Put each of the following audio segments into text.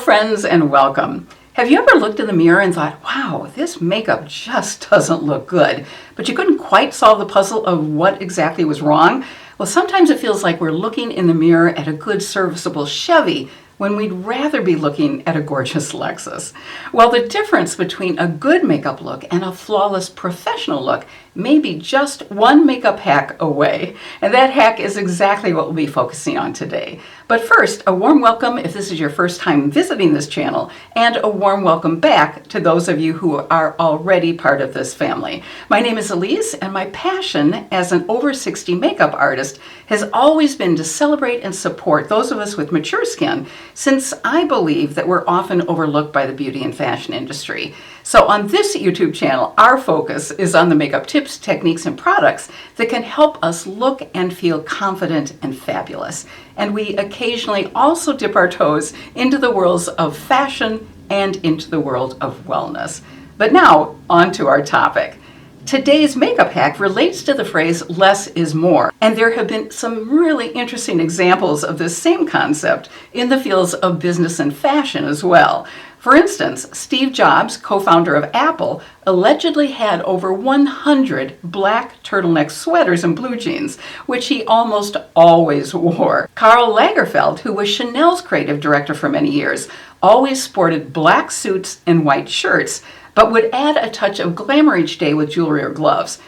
friends, and welcome. Have you ever looked in the mirror and thought, wow, this makeup just doesn't look good, but you couldn't quite solve the puzzle of what exactly was wrong? Well, sometimes it feels like we're looking in the mirror at a good serviceable Chevy when we'd rather be looking at a gorgeous Lexus. Well, the difference between a good makeup look and a flawless professional look may be just one makeup hack away. And that hack is exactly what we'll be focusing on today. But first, a warm welcome if this is your first time visiting this channel, and a warm welcome back to those of you who are already part of this family. My name is Elise, and my passion as an over 60 makeup artist has always been to celebrate and support those of us with mature skin, since I believe that we're often overlooked by the beauty and fashion industry. So on this YouTube channel, our focus is on the makeup tips, techniques, and products that can help us look and feel confident and fabulous. And we occasionally also dip our toes into the worlds of fashion and into the world of wellness. But now, on to our topic. Today's makeup hack relates to the phrase less is more, and there have been some really interesting examples of this same concept in the fields of business and fashion as well. For instance, Steve Jobs, co-founder of Apple, allegedly had over 100 black turtleneck sweaters and blue jeans, which he almost always wore. Karl Lagerfeld, who was Chanel's creative director for many years, always sported black suits and white shirts, but would add a touch of glamour each day with jewelry or gloves.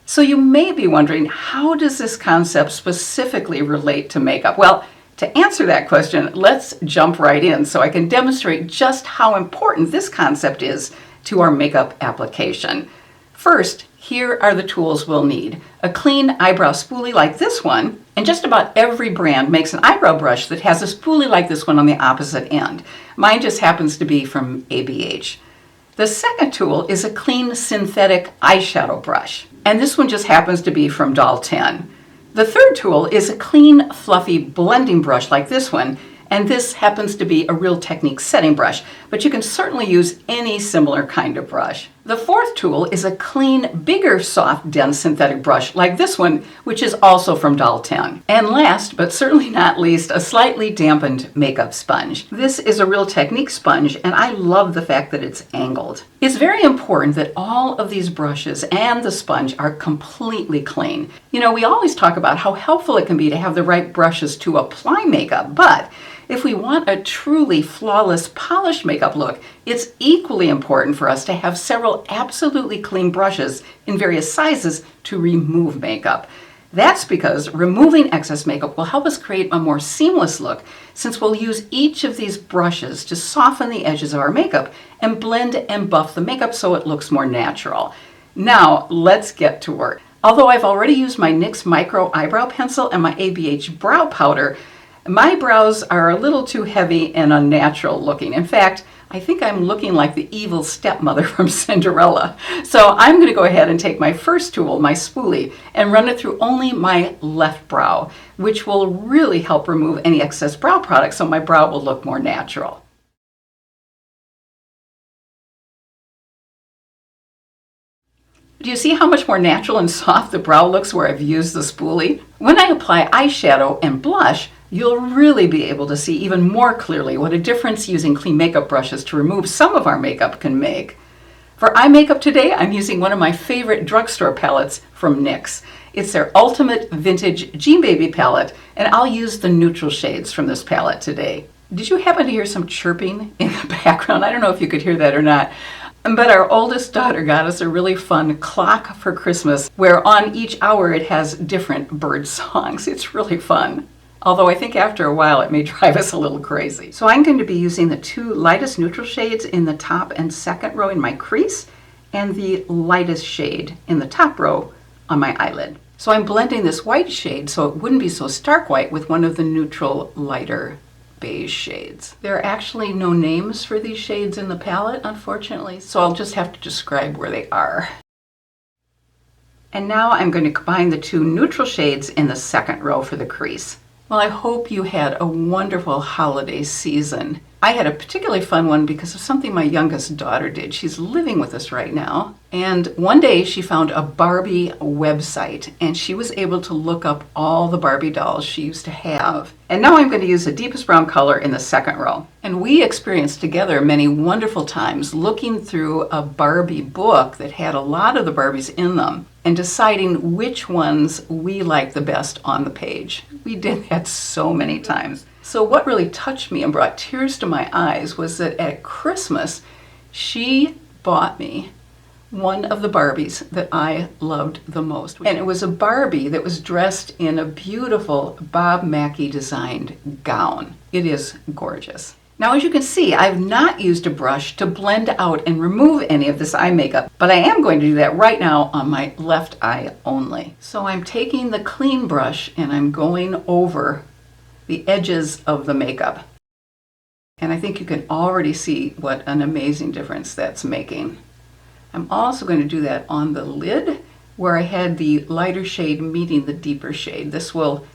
So you may be wondering, how does this concept specifically relate to makeup? Well, to answer that question, let's jump right in so I can demonstrate just how important this concept is to our makeup application. First, here are the tools we'll need. A clean eyebrow spoolie like this one, and just about every brand makes an eyebrow brush that has a spoolie like this one on the opposite end. Mine just happens to be from ABH. The second tool is a clean synthetic eyeshadow brush, and this one just happens to be from Doll 10. The third tool is a clean, fluffy blending brush like this one, and this happens to be a Real Technique setting brush, but you can certainly use any similar kind of brush. The fourth tool is a clean, bigger, soft, dense synthetic brush like this one, which is also from Doll 10. And last, but certainly not least, a slightly dampened makeup sponge. This is a Real Technique sponge, and I love the fact that it's angled. It's very important that all of these brushes and the sponge are completely clean. You know, we always talk about how helpful it can be to have the right brushes to apply makeup, but if we want a truly flawless, polished makeup look, it's equally important for us to have several absolutely clean brushes in various sizes to remove makeup. That's because removing excess makeup will help us create a more seamless look, since we'll use each of these brushes to soften the edges of our makeup and blend and buff the makeup so it looks more natural. Now, let's get to work. Although I've already used my NYX Micro Eyebrow Pencil and my ABH Brow Powder, my brows are a little too heavy and unnatural looking. In fact, I think I'm looking like the evil stepmother from Cinderella. So I'm going to go ahead and take my first tool, my spoolie, and run it through only my left brow, which will really help remove any excess brow product so my brow will look more natural. Do you see how much more natural and soft the brow looks where I've used the spoolie? When I apply eyeshadow and blush, you'll really be able to see even more clearly what a difference using clean makeup brushes to remove some of our makeup can make. For eye makeup today, I'm using one of my favorite drugstore palettes from NYX. It's their Ultimate Vintage Jean Baby palette, and I'll use the neutral shades from this palette today. Did you happen to hear some chirping in the background? I don't know if you could hear that or not. But our oldest daughter got us a really fun clock for Christmas, where on each hour it has different bird songs. It's really fun. Although I think after a while it may drive us a little crazy. So I'm going to be using the two lightest neutral shades in the top and second row in my crease, and the lightest shade in the top row on my eyelid. So I'm blending this white shade so it wouldn't be so stark white with one of the neutral lighter beige shades. There are actually no names for these shades in the palette, unfortunately, so I'll just have to describe where they are. And now I'm going to combine the two neutral shades in the second row for the crease. Well, I hope you had a wonderful holiday season. I had a particularly fun one because of something my youngest daughter did. She's living with us right now. And one day she found a Barbie website and she was able to look up all the Barbie dolls she used to have. And now I'm going to use the deepest brown color in the second row. And we experienced together many wonderful times looking through a Barbie book that had a lot of the Barbies in them and deciding which ones we liked the best on the page. We did that so many times. So what really touched me and brought tears to my eyes was that at Christmas, she bought me one of the Barbies that I loved the most. And it was a Barbie that was dressed in a beautiful Bob Mackie designed gown. It is gorgeous. Now, as you can see, I've not used a brush to blend out and remove any of this eye makeup, but I am going to do that right now on my left eye only. So I'm taking the clean brush and I'm going over the edges of the makeup. And I think you can already see what an amazing difference that's making. I'm also going to do that on the lid where I had the lighter shade meeting the deeper shade. This will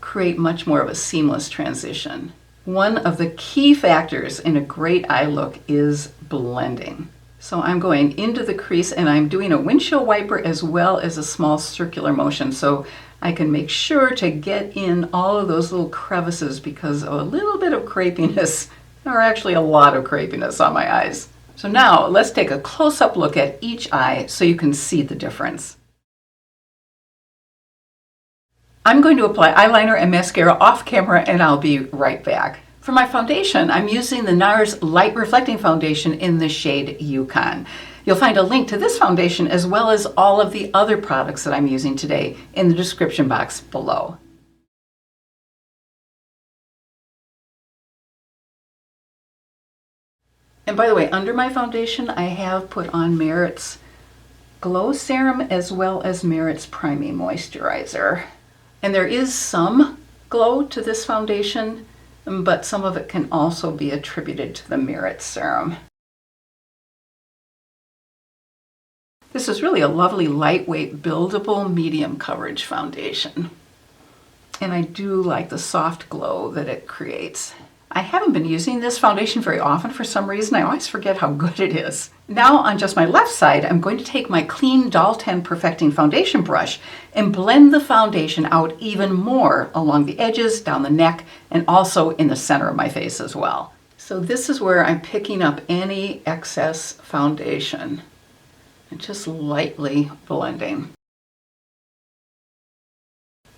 create much more of a seamless transition. One of the key factors in a great eye look is blending. So I'm going into the crease and I'm doing a windshield wiper as well as a small circular motion so I can make sure to get in all of those little crevices because of a little bit of crepiness, or actually a lot of crepiness on my eyes. So now let's take a close-up look at each eye so you can see the difference. I'm going to apply eyeliner and mascara off camera and I'll be right back. For my foundation, I'm using the NARS Light Reflecting Foundation in the shade Yukon. You'll find a link to this foundation as well as all of the other products that I'm using today in the description box below. And by the way, under my foundation, I have put on Merit's Glow Serum as well as Merit's Priming Moisturizer. And there is some glow to this foundation, but some of it can also be attributed to the Merit Serum. This is really a lovely, lightweight, buildable, medium coverage foundation. And I do like the soft glow that it creates. I haven't been using this foundation very often for some reason. I always forget how good it is. Now on just my left side, I'm going to take my clean Doll 10 Perfecting Foundation brush and blend the foundation out even more along the edges, down the neck, and also in the center of my face as well. So this is where I'm picking up any excess foundation and just lightly blending.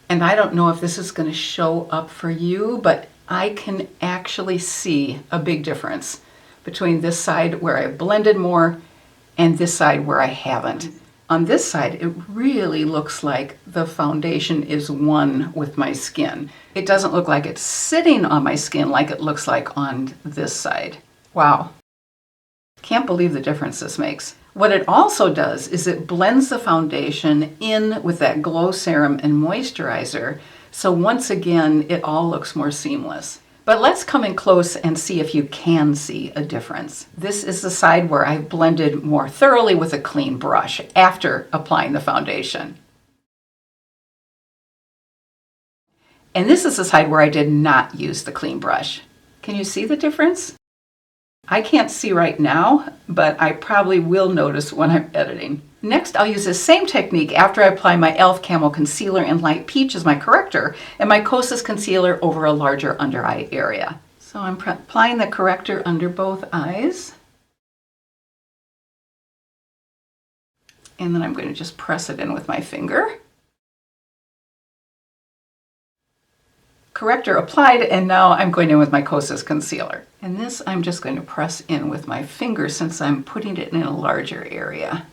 And I don't know if this is going to show up for you, but I can actually see a big difference between this side where I've blended more and this side where I haven't. On this side, it really looks like the foundation is one with my skin. It doesn't look like it's sitting on my skin like it looks like on this side. Wow. Can't believe the difference this makes. What it also does is it blends the foundation in with that glow serum and moisturizer. So once again, it all looks more seamless. But let's come in close and see if you can see a difference. This is the side where I've blended more thoroughly with a clean brush after applying the foundation. And this is the side where I did not use the clean brush. Can you see the difference? I can't see right now, but I probably will notice when I'm editing. Next, I'll use the same technique after I apply my e.l.f. Camo Concealer in Light Peach as my corrector and my Kosas Concealer over a larger under eye area. So I'm applying the corrector under both eyes. And then I'm going to just press it in with my finger. Corrector applied, and now I'm going in with my Kosas Concealer. And this I'm just going to press in with my finger since I'm putting it in a larger area.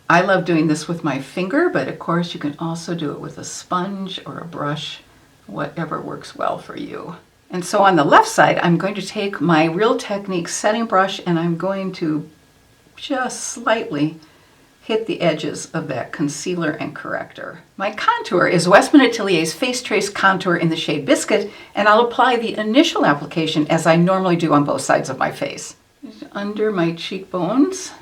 I love doing this with my finger, but of course you can also do it with a sponge or a brush, whatever works well for you. And so on the left side, I'm going to take my Real Techniques setting brush and I'm going to just slightly hit the edges of that concealer and corrector. My contour is Westman Atelier's Face Trace Contour in the shade Biscuit, and I'll apply the initial application as I normally do on both sides of my face. Just under my cheekbones.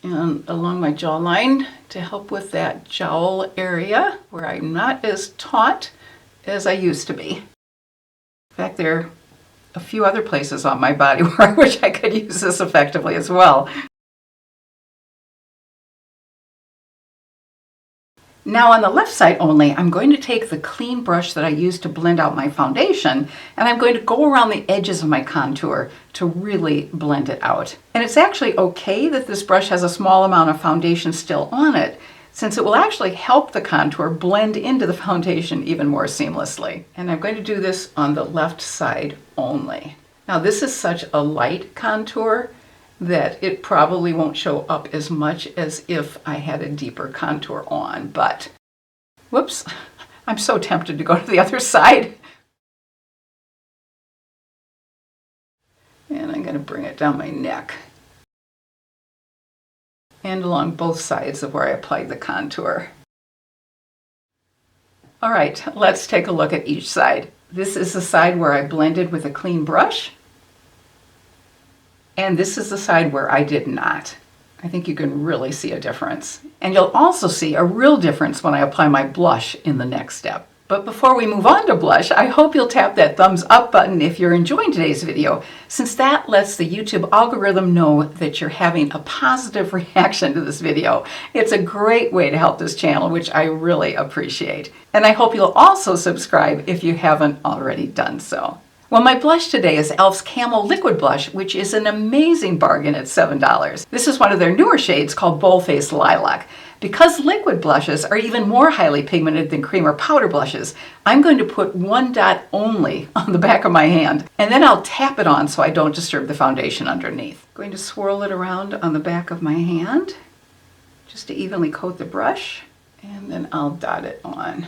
and along my jawline to help with that jowl area where I'm not as taut as I used to be. In fact, there are a few other places on my body where I wish I could use this effectively as well. Now on the left side only, I'm going to take the clean brush that I used to blend out my foundation, and I'm going to go around the edges of my contour to really blend it out. And it's actually okay that this brush has a small amount of foundation still on it, since it will actually help the contour blend into the foundation even more seamlessly. And I'm going to do this on the left side only. Now this is such a light contour that it probably won't show up as much as if I had a deeper contour on, but whoops, I'm so tempted to go to the other side. And I'm going to bring it down my neck and along both sides of where I applied the contour. All right, let's take a look at each side. This is the side where I blended with a clean brush. And this is the side where I did not. I think you can really see a difference. And you'll also see a real difference when I apply my blush in the next step. But before we move on to blush, I hope you'll tap that thumbs up button if you're enjoying today's video, since that lets the YouTube algorithm know that you're having a positive reaction to this video. It's a great way to help this channel, which I really appreciate. And I hope you'll also subscribe if you haven't already done so. Well, my blush today is e.l.f.'s Camo Liquid Blush, which is an amazing bargain at $7. This is one of their newer shades called Bold-Faced Lilac. Because liquid blushes are even more highly pigmented than cream or powder blushes, I'm going to put one dot only on the back of my hand, and then I'll tap it on so I don't disturb the foundation underneath. I'm going to swirl it around on the back of my hand just to evenly coat the brush, and then I'll dot it on.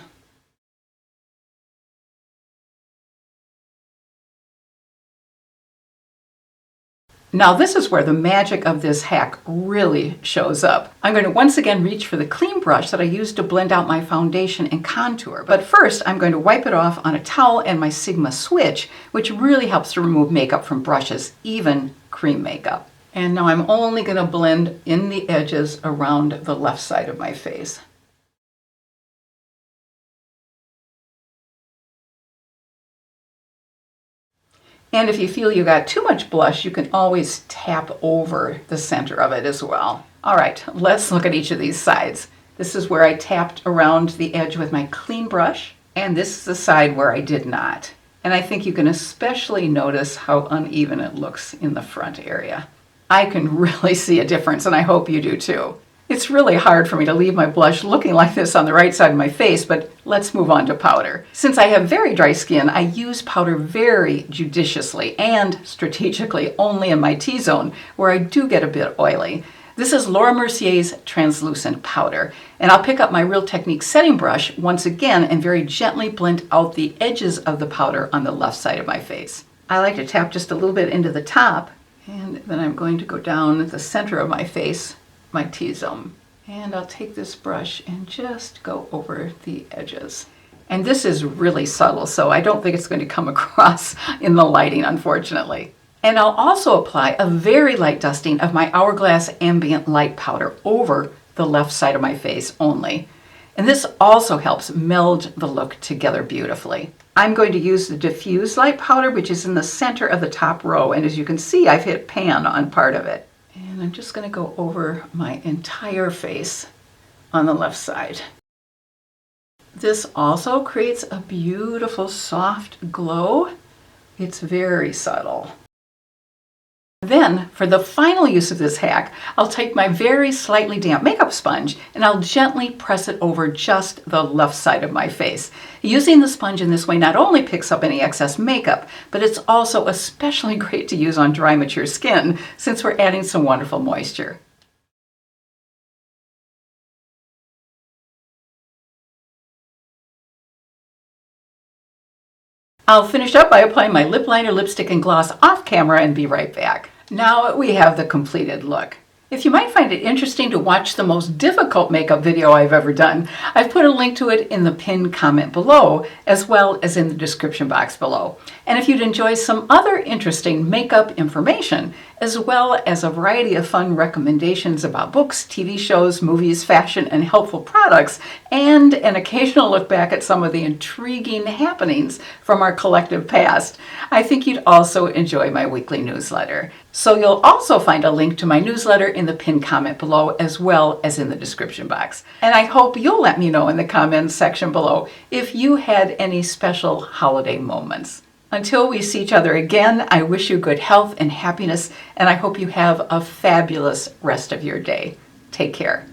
Now this is where the magic of this hack really shows up. I'm going to once again reach for the clean brush that I used to blend out my foundation and contour. But first I'm going to wipe it off on a towel and my Sigma switch, which really helps to remove makeup from brushes, even cream makeup. And now I'm only going to blend in the edges around the left side of my face. And if you feel you got too much blush, you can always tap over the center of it as well. All right, let's look at each of these sides. This is where I tapped around the edge with my clean brush, and this is the side where I did not. And I think you can especially notice how uneven it looks in the front area. I can really see a difference, and I hope you do too. It's really hard for me to leave my blush looking like this on the right side of my face, but let's move on to powder. Since I have very dry skin, I use powder very judiciously and strategically only in my T-zone, where I do get a bit oily. This is Laura Mercier's translucent powder, and I'll pick up my Real Technique setting brush once again and very gently blend out the edges of the powder on the left side of my face. I like to tap just a little bit into the top, and then I'm going to go down the center of my face, my T-zone. And I'll take this brush and just go over the edges. And this is really subtle, so I don't think it's going to come across in the lighting, unfortunately. And I'll also apply a very light dusting of my Hourglass Ambient Light Powder over the left side of my face only. And this also helps meld the look together beautifully. I'm going to use the Diffuse Light Powder, which is in the center of the top row, and as you can see, I've hit pan on part of it. And I'm just going to go over my entire face on the left side. This also creates a beautiful soft glow. It's very subtle. Then, for the final use of this hack, I'll take my very slightly damp makeup sponge and I'll gently press it over just the left side of my face. Using the sponge in this way not only picks up any excess makeup, but it's also especially great to use on dry, mature skin since we're adding some wonderful moisture. I'll finish up by applying my lip liner, lipstick, and gloss off camera and be right back. Now we have the completed look. If you might find it interesting to watch the most difficult makeup video I've ever done, I've put a link to it in the pinned comment below, as well as in the description box below. And if you'd enjoy some other interesting makeup information, as well as a variety of fun recommendations about books, TV shows, movies, fashion, and helpful products, and an occasional look back at some of the intriguing happenings from our collective past, I think you'd also enjoy my weekly newsletter. So you'll also find a link to my newsletter in the pinned comment below, as well as in the description box. And I hope you'll let me know in the comments section below if you had any special holiday moments. Until we see each other again, I wish you good health and happiness, and I hope you have a fabulous rest of your day. Take care.